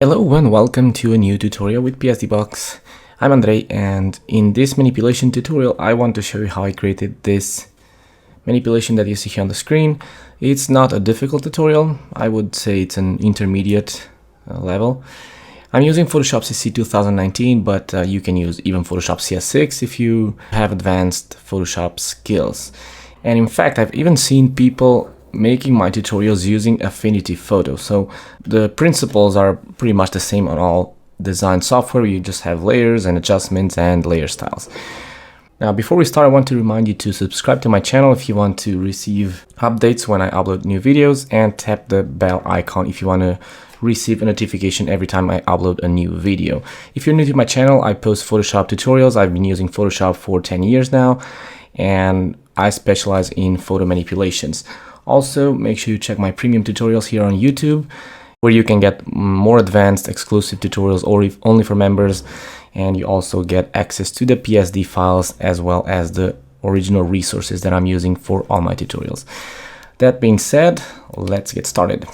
Hello and welcome to a new tutorial with PSDBox. I'm Andrei, and in this manipulation tutorial I want to show you how I created this manipulation that you see here on the screen. It's not a difficult tutorial, I would say it's an intermediate level. I'm using Photoshop CC 2019, but you can use even Photoshop CS6 if you have advanced Photoshop skills. And in fact, I've even seen people making my tutorials using Affinity Photo. So the principles are pretty much the same on all design software. You just have layers and adjustments and layer styles. Now, before we start, I want to remind you to subscribe to my channel if you want to receive updates when I upload new videos, and tap the bell icon if you want to receive a notification every time I upload a new video. If you're new to my channel, I post Photoshop tutorials. I've been using Photoshop for 10 years now, and I specialize in photo manipulations. Also, make sure you check my premium tutorials here on YouTube, where you can get more advanced exclusive tutorials or if only for members, and you also get access to the PSD files as well as the original resources that I'm using for all my tutorials. That being said, let's get started.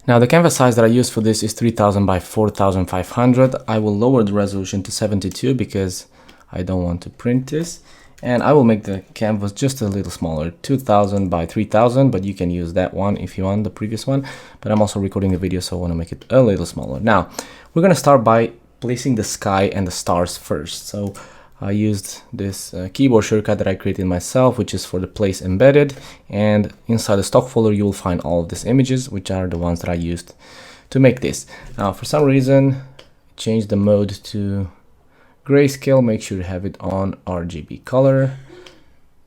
Now the canvas size that I use for this is 3000 by 4500. I will lower the resolution to 72 because I don't want to print this. And I will make the canvas just a little smaller, 2000 by 3000, but you can use that one if you want, the previous one. But I'm also recording the video, so I want to make it a little smaller. Now, we're going to start by placing the sky and the stars first. So I used this keyboard shortcut that I created myself, which is for the place embedded, and inside the stock folder you will find all of these images, which are the ones that I used to make this. Now for some reason change the mode to grayscale. Make sure you have it on RGB color,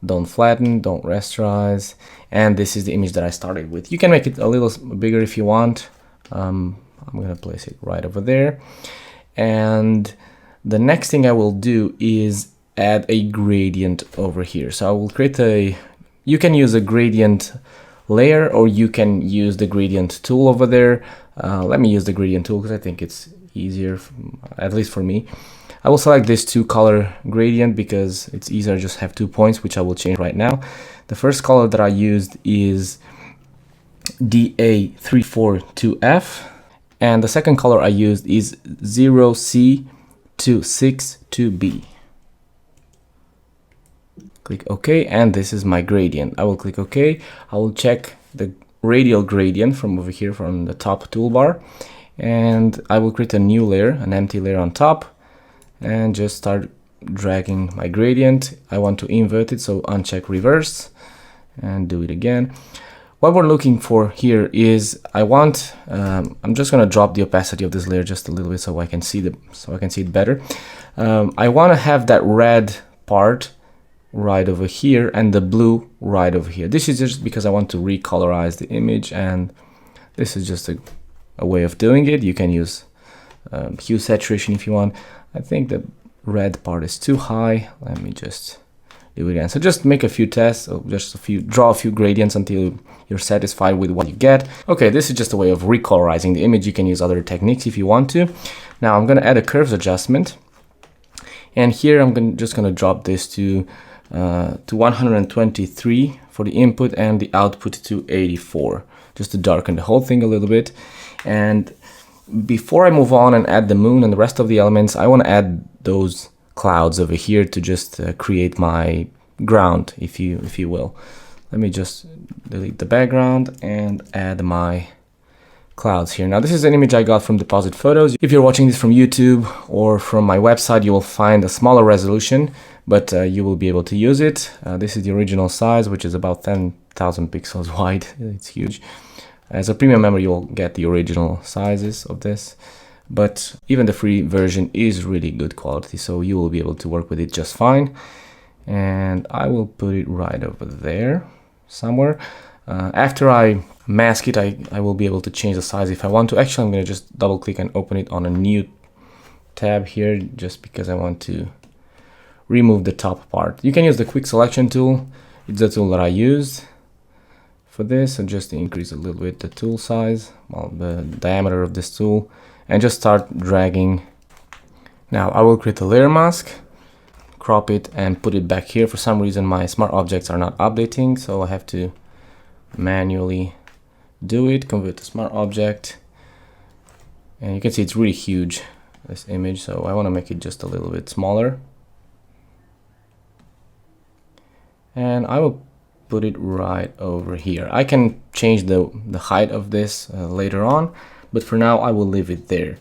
don't flatten, don't rasterize, and this is the image that I started with. You can make it a little bigger if you want. I'm gonna place it right over there, and the next thing I will do is add a gradient over here. So I will create you can use a gradient layer, or you can use the gradient tool over there. Let me use the gradient tool because I think it's easier, at least for me. I will select this 2-color gradient because it's easier to just have 2 points, which I will change right now. The first color that I used is DA342F, and the second color I used is 0C262B. Click OK, and this is my gradient. I will click OK. I will check the radial gradient from over here from the top toolbar, and I will create a new layer, an empty layer on top, and just start dragging my gradient. I want to invert it, so uncheck reverse and do it again. What we're looking for here is I'm just going to drop the opacity of this layer just a little bit so I can see it better. I want to have that red part right over here and the blue right over here. This is just because I want to recolorize the image, and this is just a way of doing it. You can use hue saturation if you want. I think the red part is too high. Let me just do it again. So just make a few tests, or just draw a few gradients until you're satisfied with what you get. Okay, this is just a way of recolorizing the image. You can use other techniques if you want to. Now I'm going to add a curves adjustment, and here I'm just going to drop this to 123 for the input and the output to 84, just to darken the whole thing a little bit. And before I move on and add the moon and the rest of the elements, I want to add those clouds over here to just create my ground, if you will. Let me just delete the background and add my clouds here. Now this is an image I got from Deposit Photos. If you're watching this from YouTube or from my website, you will find a smaller resolution, but you will be able to use it. This is the original size, which is about 10,000 pixels wide. It's huge. As a premium member, you'll get the original sizes of this, but even the free version is really good quality, so you will be able to work with it just fine. And I will put it right over there somewhere. After I mask it, I will be able to change the size if I want to. Actually, I'm going to just double click and open it on a new tab here, just because I want to remove the top part. You can use the quick selection tool. It's the tool that I used for this, and just increase a little bit the tool size, well, the diameter of this tool, and just start dragging Now I will create a layer mask, crop it and put it back here. For some reason my smart objects are not updating, so I have to manually do it, convert to smart object. And you can see it's really huge, this image, so I want to make it just a little bit smaller. And I will put it right over here. I can change the height of this later on, but for now I will leave it there.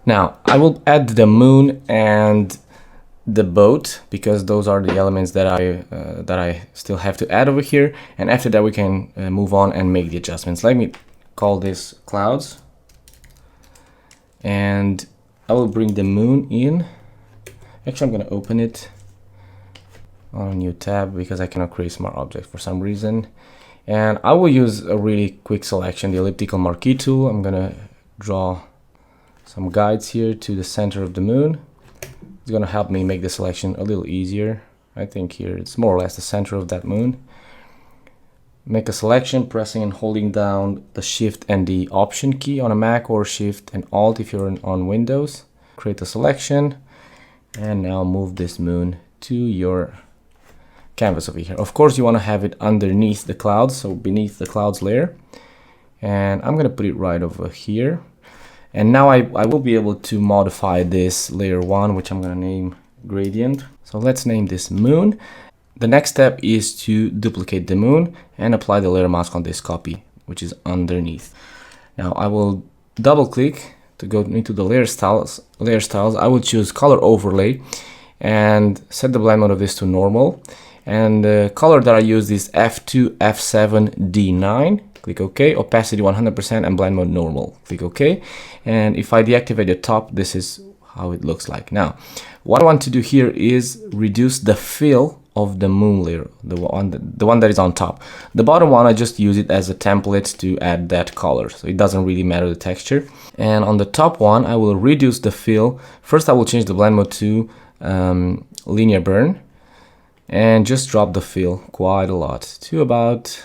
Now I will add the moon and the boat, because those are the elements that I still have to add over here, and after that we can move on and make the adjustments. Let me call this clouds, and I will bring the moon in. Actually, I'm going to open it on a new tab because I cannot create smart object for some reason, and I will use a really quick selection, the elliptical marquee tool. I'm going to draw some guides here to the center of the moon. It's going to help me make the selection a little easier. I think here it's more or less the center of that moon. Make a selection, pressing and holding down the Shift and the Option key on a Mac, or Shift and Alt if you're on Windows. Create a selection, and now move this moon to your canvas over here. Of course, you want to have it underneath the clouds, so beneath the clouds layer. And I'm going to put it right over here. And now I will be able to modify this layer 1, which I'm going to name gradient. So let's name this moon. The next step is to duplicate the moon and apply the layer mask on this copy, which is underneath. Now I will double click to go into the layer styles. I will choose color overlay and set the blend mode of this to normal. And the color that I use is F2, F7, D9. Click OK, opacity 100% and blend mode normal. Click OK. And if I deactivate the top, this is how it looks like. Now, what I want to do here is reduce the fill of the moon layer, the one that is on top. The bottom one, I just use it as a template to add that color, so it doesn't really matter the texture. And on the top one, I will reduce the fill. First, I will change the blend mode to linear burn, and just drop the fill quite a lot to about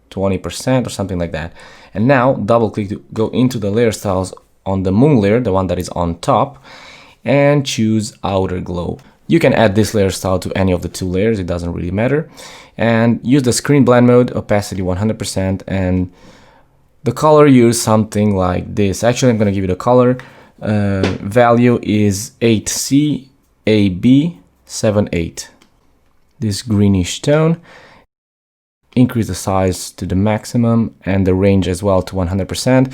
20% or something like that. And now double click to go into the layer styles on the moon layer, the one that is on top, and choose outer glow. You can add this layer style to any of the two layers, it doesn't really matter. And use the screen blend mode, opacity 100%, and the color, use something like this. Actually, I'm going to give it a color. Value is 8CAB78. This greenish tone. Increase the size to the maximum and the range as well to 100%.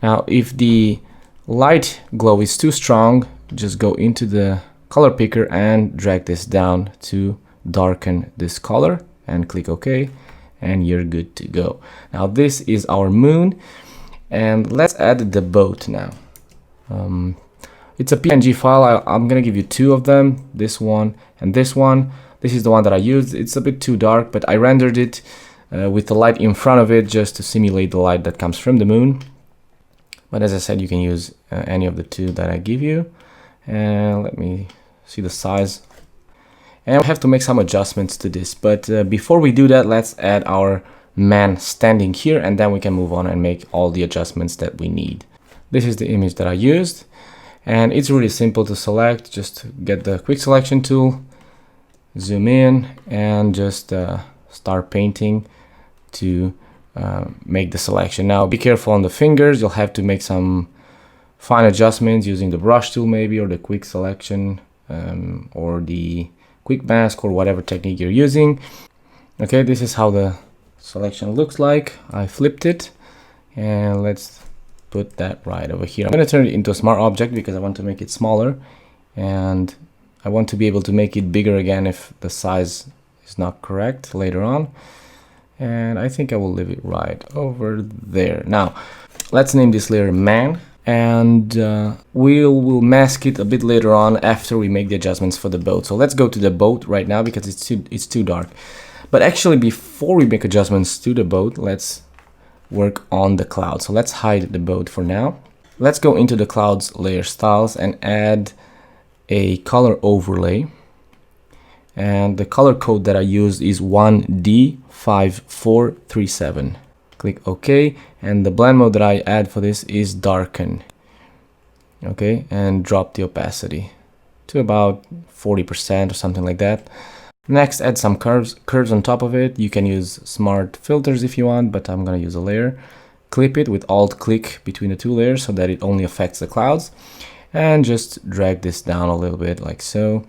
Now, if the light glow is too strong, just go into the color picker and drag this down to darken this color and click OK, and you're good to go. Now this is our moon, and let's add the boat now. It's a PNG file. I'm gonna give you two of them, this one and this one. This is the one that I used. It's a bit too dark, but I rendered it with the light in front of it just to simulate the light that comes from the moon. But as I said, you can use any of the two that I give you. And let me see the size. And we have to make some adjustments to this. But before we do that, let's add our man standing here, and then we can move on and make all the adjustments that we need. This is the image that I used, and it's really simple to select. Just get the quick selection tool, zoom in, and just start painting to make the selection. Now be careful on the fingers, you'll have to make some fine adjustments using the brush tool maybe, or the quick selection, or the quick mask, or whatever technique you're using. Okay, this is how the selection looks like. I flipped it, and let's put that right over here. I'm going to turn it into a smart object because I want to make it smaller, and I want to be able to make it bigger again if the size is not correct later on. And I think I will leave it right over there. Now, let's name this layer man, and we'll mask it a bit later on after we make the adjustments for the boat. So let's go to the boat right now because it's too dark. But actually, before we make adjustments to the boat, let's work on the cloud. So let's hide the boat for now. Let's go into the clouds layer styles and add a color overlay. And the color code that I used is 1D5437. Click OK, and the blend mode that I add for this is darken. okay, and drop the opacity to about 40% or something like that. Next, add some curves on top of it. You can use smart filters if you want, but I'm gonna use a layer. Clip it with Alt-click between the two layers so that it only affects the clouds, and just drag this down a little bit like so.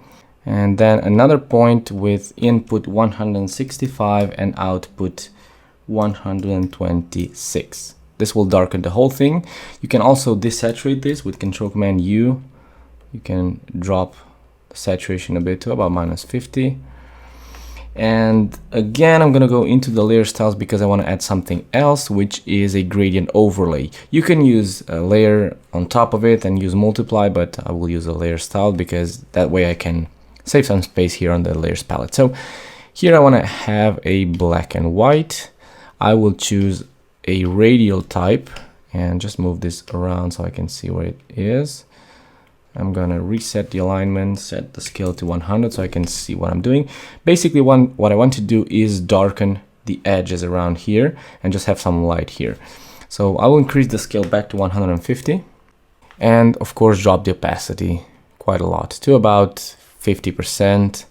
And then another point with input 165 and output 126. This will darken the whole thing. You can also desaturate this with Control-Command-U. You can drop the saturation a bit to about -50. And again, I'm gonna go into the layer styles because I want to add something else, which is a gradient overlay. You can use a layer on top of it and use multiply, but I will use a layer style because that way I can save some space here on the layers palette. So here I want to have a black and white. I will choose a radial type and just move this around so I can see where it is. I'm gonna reset the alignment, set the scale to 100 so I can see what I'm doing. Basically, what I want to do is darken the edges around here and just have some light here. So I will increase the scale back to 150 and of course drop the opacity quite a lot to about 50%.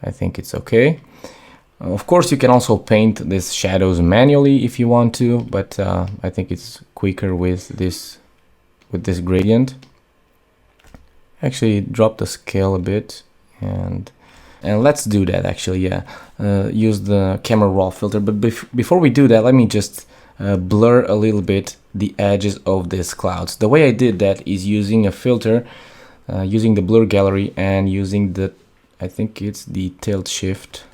I think it's okay. Of course, you can also paint these shadows manually if you want to, but I think it's quicker with this gradient. Actually drop the scale a bit and let's do that actually. Yeah, use the camera raw filter, but before we do that, let me just blur a little bit the edges of these clouds. The way I did that is using a filter, using the blur gallery and using the, I think it's the tilt shift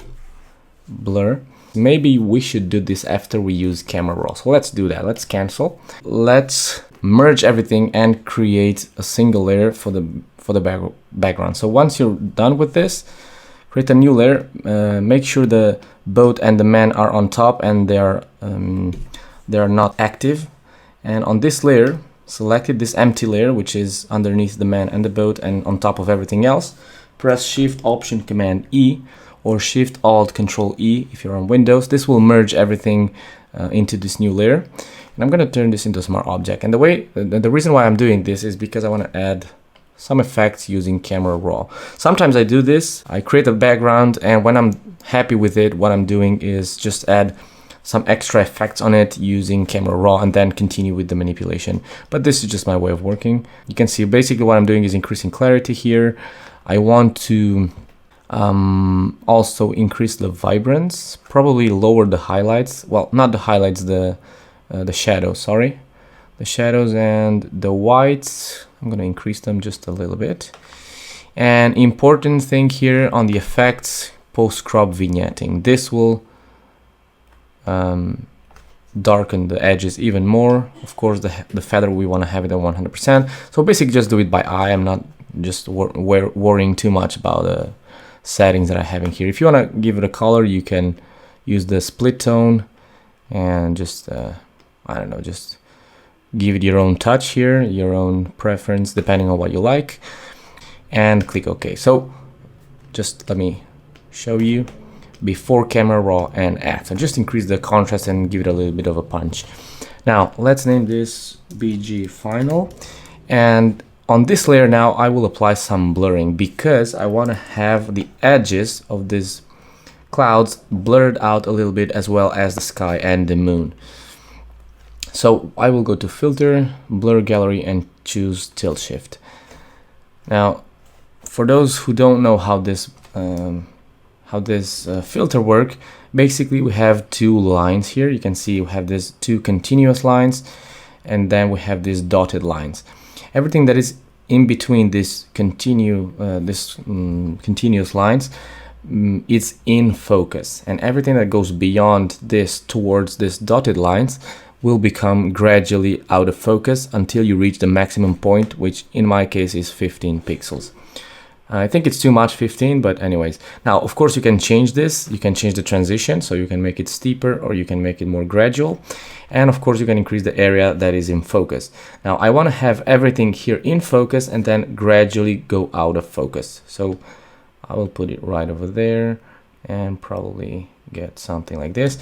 blur. Maybe we should do this after we use camera raw, so let's do that. Let's cancel, let's merge everything and create a single layer for the background. So once you're done with this, create a new layer. Make sure the boat and the man are on top and they are not active. And on this layer, selected this empty layer, which is underneath the man and the boat and on top of everything else. Press Shift Option Command E or Shift Alt Control E if you're on Windows. This will merge everything into this new layer. And I'm going to turn this into a smart object. And the reason why I'm doing this is because I want to add some effects using camera raw. Sometimes I do this, I create a background, and when I'm happy with it, what I'm doing is just add some extra effects on it using camera raw and then continue with the manipulation. But this is just my way of working. You can see basically what I'm doing is increasing clarity here. I want to also increase the vibrance, probably lower the highlights. Well, not the highlights, the shadows, sorry. The shadows and the whites, I'm going to increase them just a little bit. And important thing here on the effects, post-crop vignetting. This will darken the edges even more. Of course, the feather, we want to have it at 100%. So basically just do it by eye. I'm not just worrying too much about the settings that I have in here. If you want to give it a color, you can use the split tone and just, I don't know, just give it your own touch here, your own preference, depending on what you like, and click OK. So just let me show you before camera raw and after. Just increase the contrast and give it a little bit of a punch. Now let's name this BG Final, and on this layer now I will apply some blurring because I want to have the edges of these clouds blurred out a little bit, as well as the sky and the moon. So I will go to Filter, Blur Gallery, and choose Tilt Shift. Now, for those who don't know how this filter work, basically we have two lines here. You can see we have these two continuous lines, and then we have these dotted lines. Everything that is in between this continuous lines is in focus, and everything that goes beyond this towards these dotted lines will become gradually out of focus until you reach the maximum point, which in my case is 15 pixels. I think it's too much, 15, but anyways. Now, of course, you can change this. You can change the transition, so you can make it steeper or you can make it more gradual. And of course, you can increase the area that is in focus. Now, I want to have everything here in focus and then gradually go out of focus. So I will put it right over there and probably get something like this.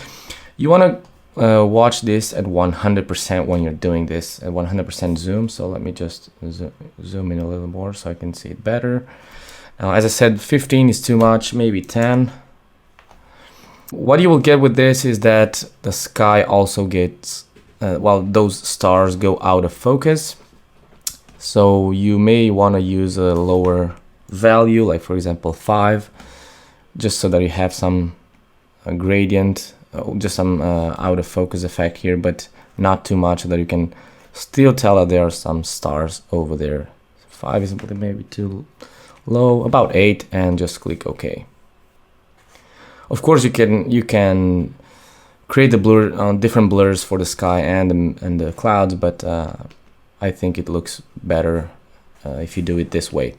You want to watch this at 100% when you're doing this at 100% zoom. So let me just zoom in a little more so I can see it better. Now, as I said, 15 is too much, maybe 10. What you will get with this is that the sky also gets, well, those stars go out of focus. So you may want to use a lower value, like for example 5, just so that you have some gradient, just some out of focus effect here, but not too much, so that you can still tell that there are some stars over there. 5 is maybe too low, about 8, and just click OK. Of course, you can create the blur, different blurs for the sky and the clouds, but I think it looks better if you do it this way.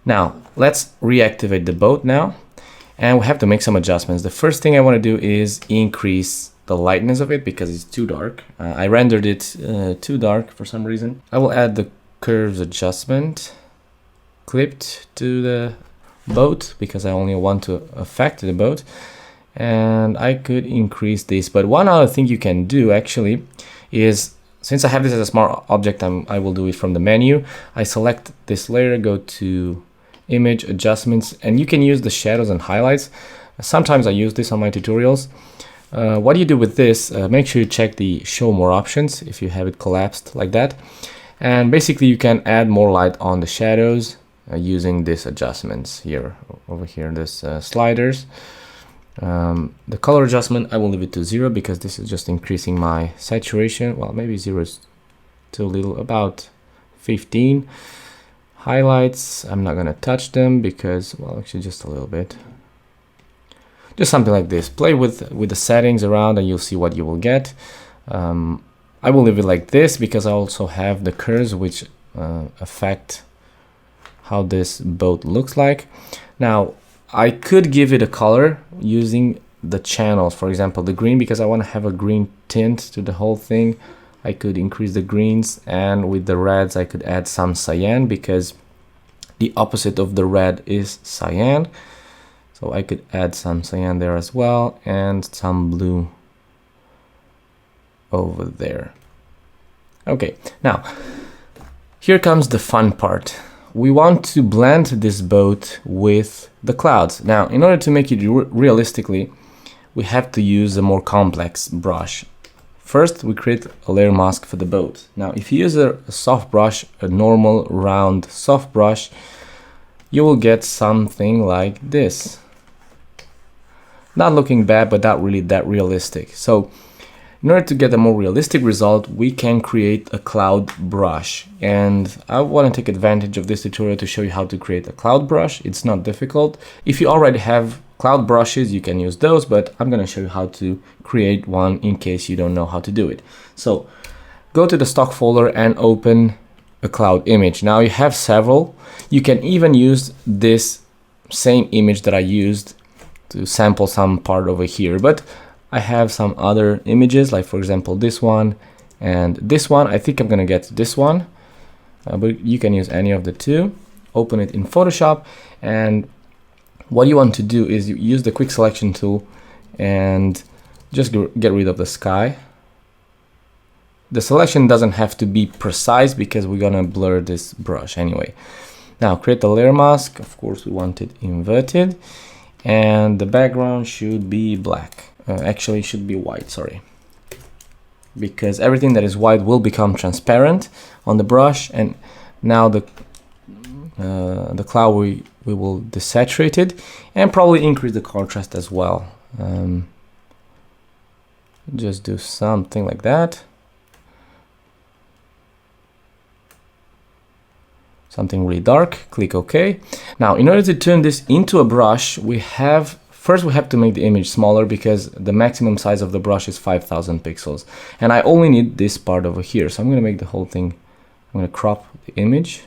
Now, let's reactivate the boat now, and we have to make some adjustments. The first thing I want to do is increase the lightness of it because it's too dark. I rendered it too dark for some reason. I will add the curves adjustment clipped to the boat because I only want to affect the boat, and I could increase this. But one other thing you can do actually is, since I have this as a smart object, I will do it from the menu. I select this layer, go to image adjustments, and you can use the shadows and highlights. Sometimes I use this on my tutorials. What you do with this, make sure you check the show more options if you have it collapsed like that. And basically you can add more light on the shadows using these adjustments here, over here, this sliders. The color adjustment, I will leave it to 0 because this is just increasing my saturation. Well, maybe 0 is too little, about 15. Highlights, I'm not gonna touch them because, well, actually just a little bit. Just something like this. Play with the settings around and you'll see what you will get. I will leave it like this because I also have the curves which affect how this boat looks like. Now, I could give it a color using the channels, for example, the green, because I want to have a green tint to the whole thing. I could increase the greens, and with the reds I could add some cyan because the opposite of the red is cyan. So I could add some cyan there as well, and some blue over there. Okay, now here comes the fun part. We want to blend this boat with the clouds. Now, in order to make it realistically, we have to use a more complex brush. First, we create a layer mask for the boat. Now, if you use a soft brush, a normal round soft brush, you will get something like this. Not looking bad, but not really that realistic. So, in order to get a more realistic result, we can create a cloud brush. And I want to take advantage of this tutorial to show you how to create a cloud brush. It's not difficult. If you already have cloud brushes, you can use those, but I'm going to show you how to create one in case you don't know how to do it. So go to the stock folder and open a cloud image. Now you have several. You can even use this same image that I used to sample some part over here, but I have some other images, like for example this one and this one. I think I'm gonna get this one, but you can use any of the two. Open it in Photoshop, and what you want to do is you use the quick selection tool and just get rid of the sky. The selection doesn't have to be precise because we're gonna blur this brush anyway. Now create the layer mask. Of course we want it inverted, and the background should be black. Actually it should be white, sorry, because everything that is white will become transparent on the brush. And now the cloud we will desaturate it and probably increase the contrast as well. Just do something like that, something really dark. Click OK. Now in order to turn this into a brush, first we have to make the image smaller because the maximum size of the brush is 5000 pixels, and I only need this part over here. So I'm going to make the whole thing, I'm going to crop the image.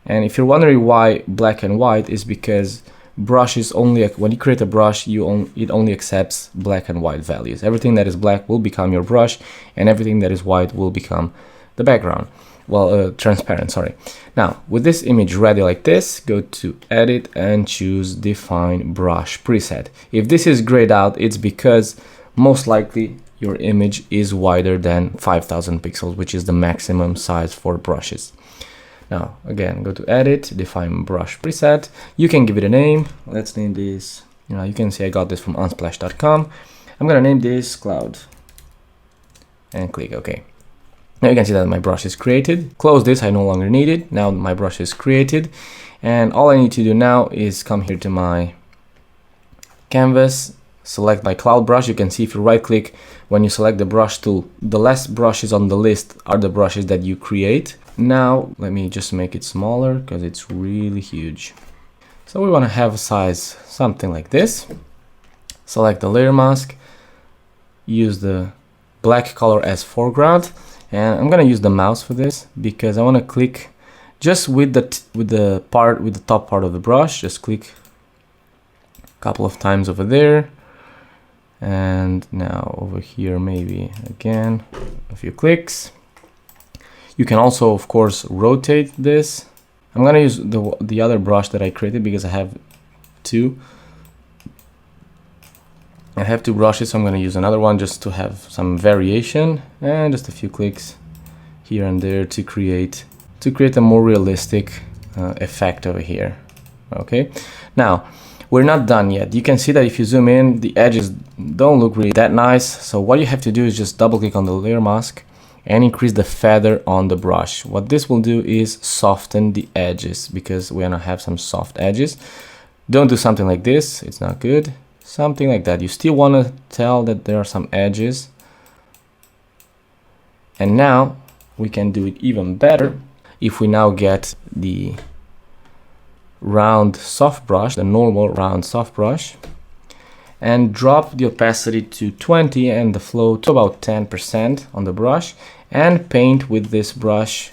And if you're wondering why black and white, is because brushes only, when you create a brush, it only accepts black and white values. Everything that is black will become your brush, and everything that is white will become the background. transparent, sorry. Now, with this image ready like this, go to edit and choose define brush preset. If this is grayed out, it's because most likely your image is wider than 5000 pixels, which is the maximum size for brushes. Now, again, go to edit, define brush preset. You can give it a name. Let's name this, you can see I got this from unsplash.com. I'm gonna name this cloud and click OK. Now you can see that my brush is created. Close this, I no longer need it. Now my brush is created. And all I need to do now is come here to my canvas, select my cloud brush. You can see if you right click, when you select the brush tool, the last brushes on the list are the brushes that you create. Now let me just make it smaller because it's really huge. So we want to have a size something like this. Select the layer mask, use the black color as foreground, and I'm gonna use the mouse for this because I want to click just with the top part of the brush. Just click a couple of times over there, and now over here maybe again a few clicks. You can also of course rotate this. I'm gonna use the other brush that I created because I have two. I have two brushes, so I'm gonna use another one just to have some variation, and just a few clicks here and there to create a more realistic effect over here. Okay, now we're not done yet. You can see that if you zoom in, the edges don't look really that nice. So what you have to do is just double click on the layer mask and increase the feather on the brush. What this will do is soften the edges because we're gonna have some soft edges. Don't do something like this, it's not good. Something like that. You still want to tell that there are some edges. And now we can do it even better if we now get the round soft brush, the normal round soft brush, and drop the opacity to 20 and the flow to about 10% on the brush, and paint with this brush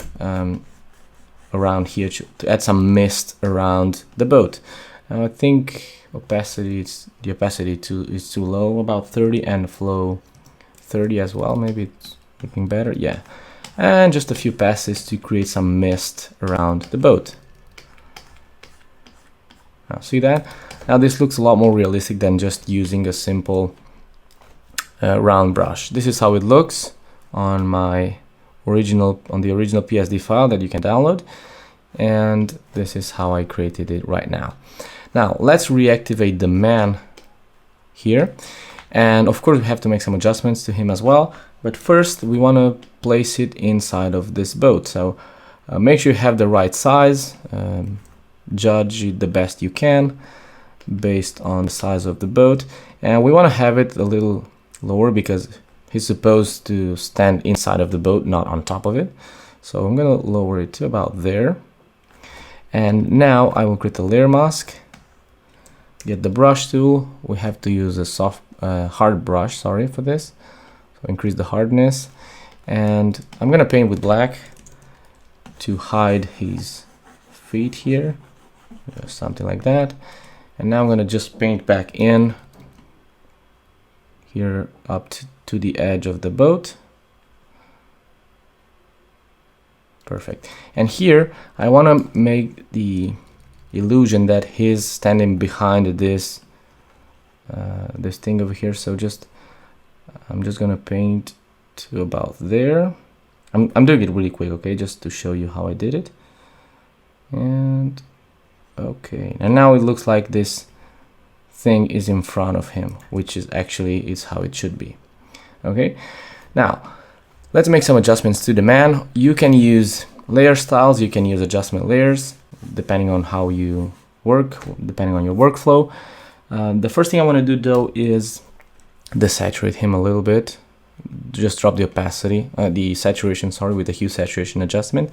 around here to add some mist around the boat. Now I think the opacity is too low, about 30, and flow 30 as well. Maybe it's looking better, yeah. And just a few passes to create some mist around the boat. Now see that? Now this looks a lot more realistic than just using a simple round brush. This is how it looks on the original PSD file that you can download, and this is how I created it right now. Now let's reactivate the man here, and of course we have to make some adjustments to him as well, but first we want to place it inside of this boat. So make sure you have the right size, judge it the best you can based on the size of the boat, and we want to have it a little lower because he's supposed to stand inside of the boat, not on top of it. So I'm going to lower it to about there, and now I will create a layer mask. Get the brush tool. We have to use a hard brush, sorry for this. So increase the hardness, and I'm gonna paint with black to hide his feet here, something like that. And now I'm gonna just paint back in here up to the edge of the boat. Perfect. And here I want to make the illusion that he's standing behind this this thing over here. So I'm just gonna paint to about there. I'm doing it really quick, okay, just to show you how I did it. And okay, and now it looks like this thing is in front of him, which is how it should be. Okay, now let's make some adjustments to the man. You can use layer styles, you can use adjustment layers depending on how you work, depending on your workflow. The first thing I want to do though is desaturate him a little bit. Just drop the opacity, the saturation, sorry, with the hue saturation adjustment.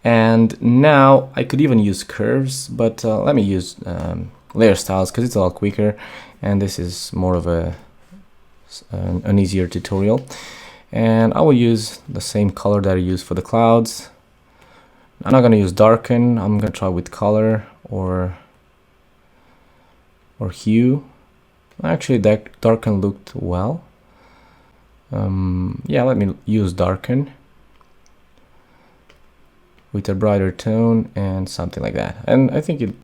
And now I could even use curves, but let me use layer styles because it's a lot quicker, and this is more of an easier tutorial. And I will use the same color that I used for the clouds. I'm not going to use darken. I'm going to try with color or hue. Actually, that darken looked well. Yeah, let me use darken. with a brighter tone and something like that. And I think it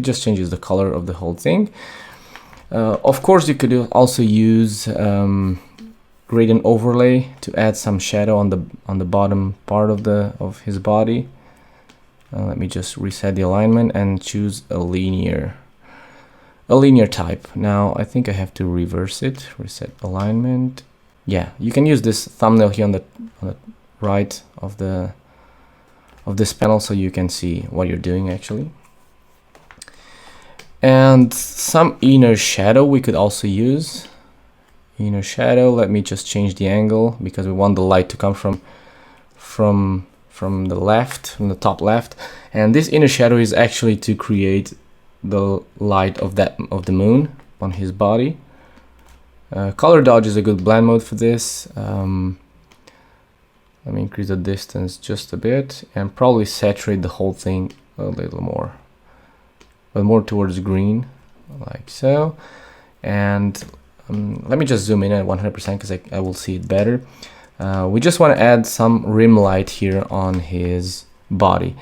just changes the color of the whole thing. Of course, you could also use gradient overlay to add some shadow on the bottom part of his body. Let me just reset the alignment and choose a linear type. Now I think I have to reverse it, reset alignment. Yeah, you can use this thumbnail here on the right of this panel so you can see what you're doing actually. And some inner shadow we could also use. Inner shadow, let me just change the angle because we want the light to come from the left, from the top left. And this inner shadow is actually to create the light of the moon on his body. Color dodge is a good blend mode for this. Let me increase the distance just a bit and probably saturate the whole thing a little more, but more towards green, like so. And let me just zoom in at 100% because I will see it better. We just want to add some rim light here on his body.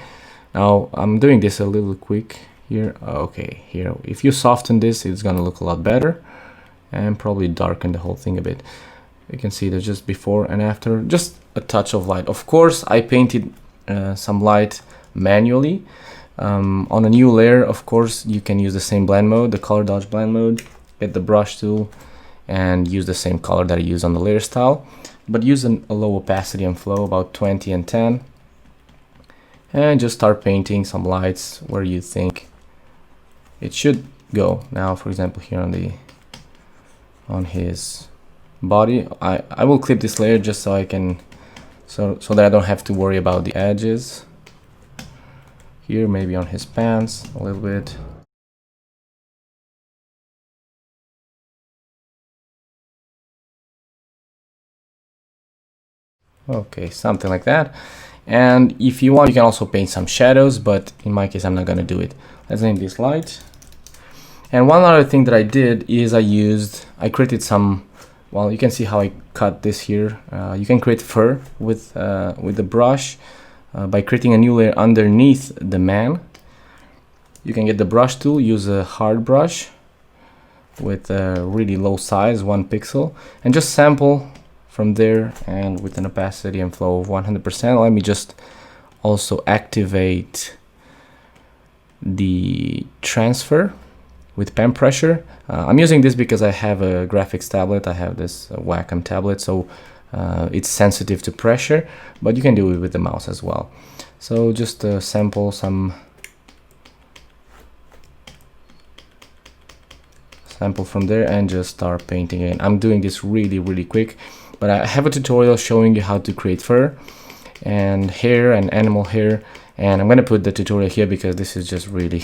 Now I'm doing this a little quick here. Okay, here, if you soften this, it's gonna look a lot better, and probably darken the whole thing a bit. You can see there's just before and after, just a touch of light. Of course, I painted some light manually. On a new layer, of course, you can use the same blend mode, the color dodge blend mode, get the brush tool, and use the same color that I use on the layer style, but use a low opacity and flow, about 20 and 10, and just start painting some lights where you think it should go. Now, for example, here on his body, I will clip this layer just so I can so that I don't have to worry about the edges. Here, maybe on his pants a little bit. Okay, something like that. And if you want, you can also paint some shadows, but in my case, I'm not gonna do it. Let's name this light. And one other thing that I did is I created some, well, you can see how I cut this here. You can create fur with the brush by creating a new layer underneath the man. You can get the brush tool, use a hard brush with a really low size, 1 pixel, and just sample from there, and with an opacity and flow of 100%. Let me just also activate the transfer with pen pressure. I'm using this because I have a graphics tablet. I have this Wacom tablet, so it's sensitive to pressure, but you can do it with the mouse as well. So just sample from there and just start painting it. I'm doing this really quick, but I have a tutorial showing you how to create fur and hair and animal hair, and I'm gonna put the tutorial here because this is just really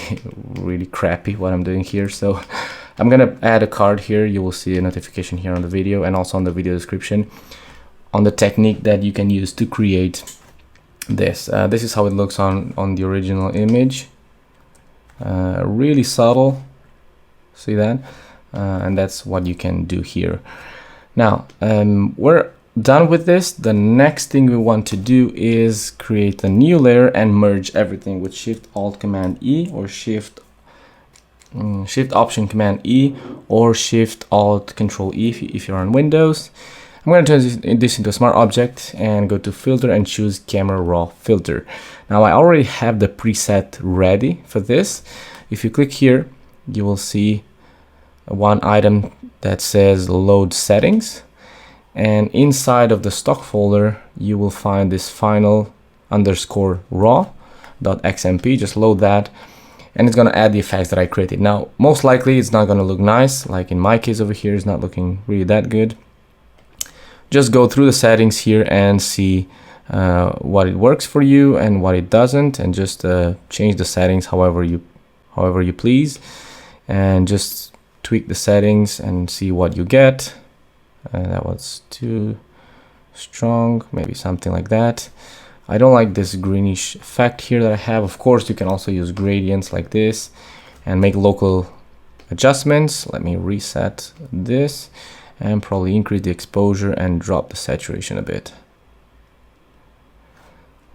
crappy what I'm doing here. So I'm gonna add a card here. You will see a notification here on the video and also on the video description on the technique that you can use to create this. This is how it looks on the original image. Really subtle, see that? And that's what you can do here. Now, we're done with this. The next thing we want to do is create a new layer and merge everything with Shift Alt Command E, or Shift Option Command E, or Shift Alt Control E if you're on Windows. I'm going to turn this into a smart object and go to Filter and choose Camera Raw Filter. Now I already have the preset ready for this. If you click here, you will see one item that says Load Settings, and inside of the stock folder you will find this final_raw.xmp. Just load that, and it's going to add the effects that I created. Now most likely it's not going to look nice, like in my case over here, it's not looking really that good. Just go through the settings here and see what it works for you and what it doesn't, and just change the settings however you please, and just tweak the settings and see what you get. That was too strong, maybe something like that. I don't like this greenish effect here that I have. Of course, you can also use gradients like this and make local adjustments. Let me reset this and probably increase the exposure and drop the saturation a bit.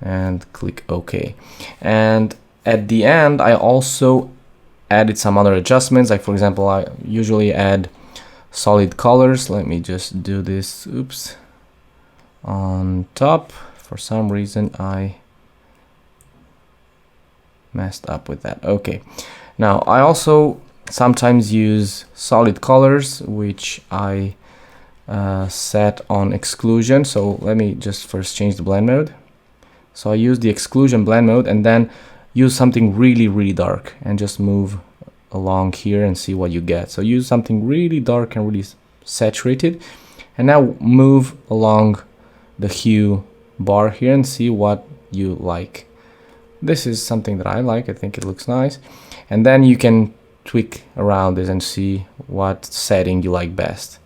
and click OK. And at the end, I also added some other adjustments. Like for example, I usually add solid colors. Let me just do this. Oops. On top, for some reason I messed up with that. Okay. Now I also sometimes use solid colors, which I set on exclusion. So let me just first change the blend mode. So I use the exclusion blend mode and then use something really dark and just move along here and see what you get. So use something really dark and really saturated, and now move along the hue bar here and see what you like. This is something that I like. I think it looks nice. And then you can tweak around this and see what setting you like best.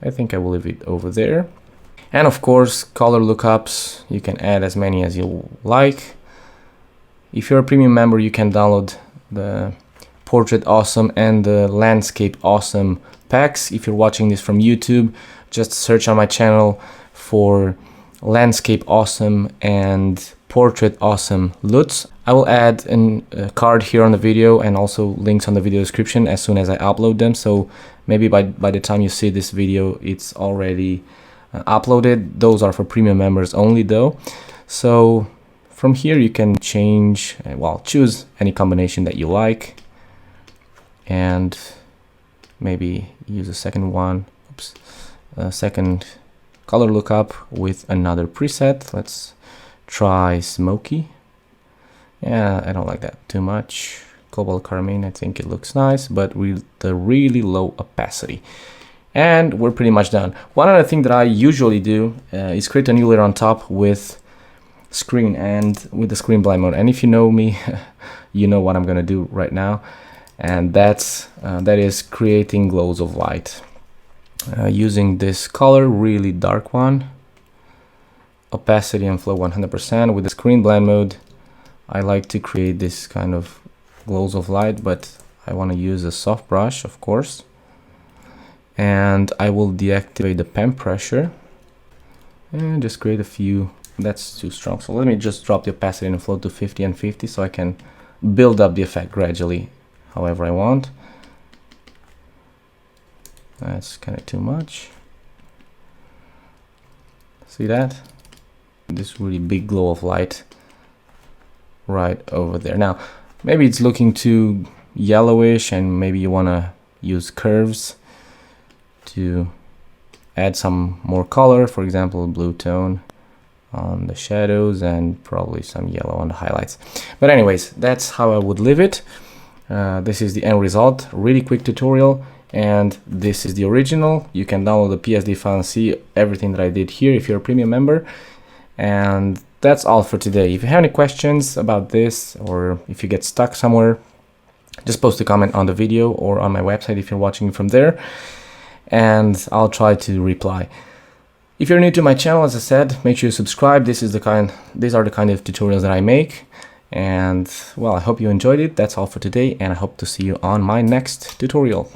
I think I will leave it over there. And of course, color lookups, you can add as many as you like. If you're a premium member, you can download the Portrait Awesome and the Landscape Awesome packs. If you're watching this from YouTube, just search on my channel for Landscape Awesome and Portrait Awesome LUTs. I will add a card here on the video and also links on the video description as soon as I upload them. So maybe by the time you see this video, it's already uploaded. Those are for premium members only though. So from here you can change, well, choose any combination that you like and maybe use a second one, a second color lookup with another preset. Let's try Smoky. Yeah, I don't like that too much. Cobalt Carmine, I think it looks nice, but with the really low opacity. And we're pretty much done. One other thing that I usually do is create a new layer on top with screen and with the screen blend mode. And if you know me, you know what I'm gonna do right now, and that is creating glows of light using this color, really dark one, opacity and flow 100%. With the screen blend mode, I like to create this kind of glows of light, but I want to use a soft brush, of course. And I will deactivate the pen pressure and just create a few. That's too strong, so let me just drop the opacity and flow to 50 and 50 so I can build up the effect gradually however I want. That's kind of too much. See that? This really big glow of light right over there. Now maybe it's looking too yellowish and maybe you want to use curves to add some more color, for example blue tone on the shadows and probably some yellow on the highlights. But anyways, that's how I would leave it. This is the end result. Really quick tutorial, and this is the original. You can download the PSD file and see everything that I did here if you're a premium member. And that's all for today. If you have any questions about this, or if you get stuck somewhere, just post a comment on the video or on my website if you're watching from there, and I'll try to reply. If you're new to my channel, as I said, make sure you subscribe. These are the kind of tutorials that I make. And well, I hope you enjoyed it. That's all for today, and I hope to see you on my next tutorial.